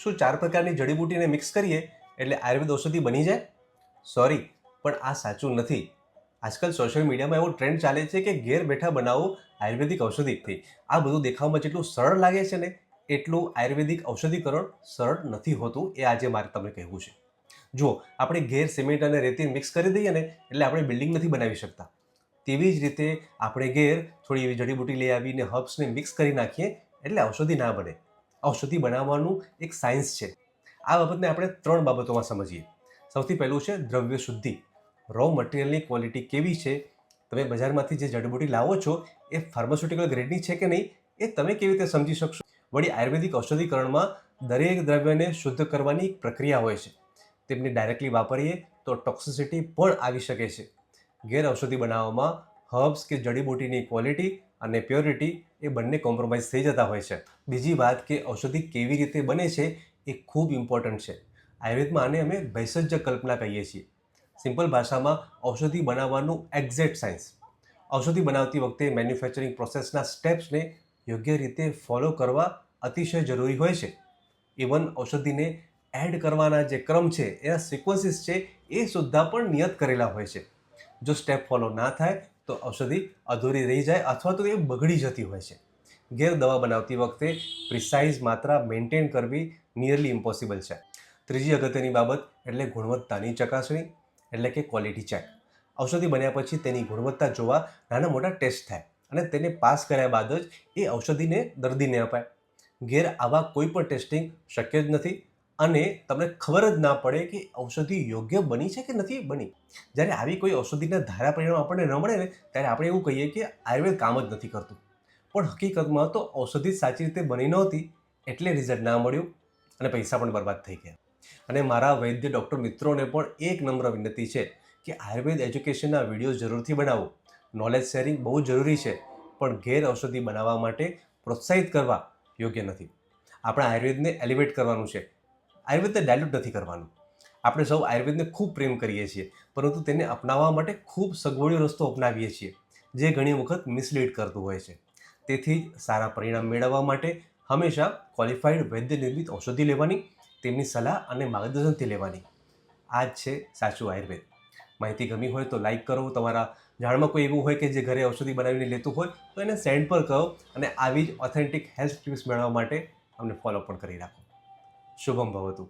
શું 4 પ્રકારની જડીબુટીને મિક્સ કરીએ એટલે આયુર્વેદ ઔષધિ બની જાય? સોરી, પણ આ સાચું નથી. આજકાલ સોશિયલ મીડિયામાં એવો ટ્રેન્ડ ચાલે છે કે ઘેર બેઠા બનાવો આયુર્વેદિક ઔષધિથી. આ બધું દેખાવમાં જેટલું સરળ લાગે છે ને, એટલું આયુર્વેદિક ઔષધિકરણ સરળ નથી હોતું. એ આજે મારે તમને કહેવું છે. જુઓ, આપણે ઘેર સિમેન્ટ અને રેતી મિક્સ કરી દઈએ ને એટલે આપણે બિલ્ડિંગ નથી બનાવી શકતા. તેવી જ રીતે આપણે ઘેર થોડી એવી જડીબુટી લઈ આવીને હર્બ્સને મિક્સ કરી નાખીએ એટલે ઔષધિ ના બને. ઔષધિ બનાવવાનું એક સાયન્સ છે. આ બાબતને આપણે 3 બાબતોમાં સમજીએ. સૌથી પહેલું છે દ્રવ્ય શુદ્ધિ. રો મટીરિયલની ક્વોલિટી કેવી છે, તમે બજારમાંથી જે જડીબુટી લાવો છો એ ફાર્માસ્યુટિકલ ગ્રેડની છે કે નહીં, એ તમે કેવી રીતે સમજી શકશો? વળી આયુર્વેદિક ઔષધિકરણમાં દરેક દ્રવ્યને શુદ્ધ કરવાની એક પ્રક્રિયા હોય છે. તેમને ડાયરેક્ટલી વાપરીએ તો ટોક્સિસિટી પણ આવી શકે છે. ઘેર ઔષધિ બનાવવામાં હર્બ્સ કે જડીબુટીની ક્વોલિટી અને પ્યોરિટી એ બંને કોમ્પ્રોમાઇઝ થઈ જતા હોય છે. બીજી વાત કે ઔષધિ કેવી રીતે બને છે એ ખૂબ ઇમ્પોર્ટન્ટ છે. આયુર્વેદમાં આને અમે ભેષજ કલ્પના કહીએ છીએ. સિમ્પલ ભાષામાં ઔષધિ બનાવવાનું એક્ઝેક્ટ સાયન્સ. ઔષધિ બનાવતી વખતે મેન્યુફેક્ચરિંગ પ્રોસેસના સ્ટેપ્સને યોગ્ય રીતે ફોલો કરવા અતિશય જરૂરી હોય છે. ઇવન ઔષધિને એડ કરવાના જે ક્રમ છે, એના સિક્વન્સીસ છે, એ સુદ્ધા પણ નિયત કરેલા હોય છે. જો સ્ટેપ ફોલો ના થાય તો ઔષધિ અધૂરી રહી જાય અથવા તો એ બગડી જતી હોય છે. ઘેર દવા બનાવતી વખતે પ્રિસાઇઝ માત્રા મેન્ટેન કરવી નિયરલી ઇમ્પોસિબલ છે. ત્રીજી અગત્યની બાબત એટલે ગુણવત્તાની ચકાસણી, એટલે કે ક્વોલિટી ચેક. ઔષધિ બન્યા પછી તેની ગુણવત્તા જોવા નાના મોટા ટેસ્ટ થાય અને તેને પાસ કર્યા બાદ જ એ ઔષધિને દર્દીને અપાય. ઘેર આવા કોઈ પણ ટેસ્ટિંગ શક્ય જ નથી અને તમને ખબર જ ના પડે કે ઔષધિ યોગ્ય બની છે કે નથી બની. જ્યારે આવી કોઈ ઔષધિના ધારા પરિણામ આપણને ન મળે ને, ત્યારે આપણે એવું કહીએ કે આયુર્વેદ કામ જ નથી કરતું. પણ હકીકતમાં તો ઔષધિ સાચી રીતે બની નહોતી એટલે રિઝલ્ટ ના મળ્યું અને પૈસા પણ બરબાદ થઈ ગયા. અને મારા વૈદ્ય ડૉક્ટર મિત્રોને પણ એક નમ્ર વિનંતી છે કે આયુર્વેદ એજ્યુકેશનના વિડીયો જરૂરથી બનાવો. નોલેજ શેરિંગ બહુ જરૂરી છે, પણ ઘેર ઔષધિ બનાવવા માટે પ્રોત્સાહિત કરવા યોગ્ય નથી. આપણે આયુર્વેદને એલિવેટ કરવાનું છે, આયુર્વેદને ડાયલ્યુટ નથી કરવાનું. આપણે સૌ આયુર્વેદને ખૂબ પ્રેમ કરીએ છીએ, પરંતુ તેને અપનાવવા માટે ખૂબ સગવડિયો રસ્તો અપનાવીએ છીએ, જે ઘણી વખત મિસલીડ કરતું હોય છે. તેથી જ સારા પરિણામ મેળવવા માટે હંમેશા ક્વોલિફાઈડ વૈદ્ય નિર્મિત ઔષધિ લેવાની, તેમની સલાહ અને માર્ગદર્શનથી લેવાની. આ જ છે સાચું આયુર્વેદ. માહિતી ગમી હોય તો લાઈક કરો. તમારા જાણમાં કોઈ એવું હોય કે જે ઘરે ઔષધિ બનાવીને લેતું હોય તો એને સેન્ડ પર કરો અને આવી જ ઓથેન્ટિક હેલ્થ ટિપ્સ મેળવવા માટે અમને ફોલો પણ કરી રાખો. શુભમ ભવતુ.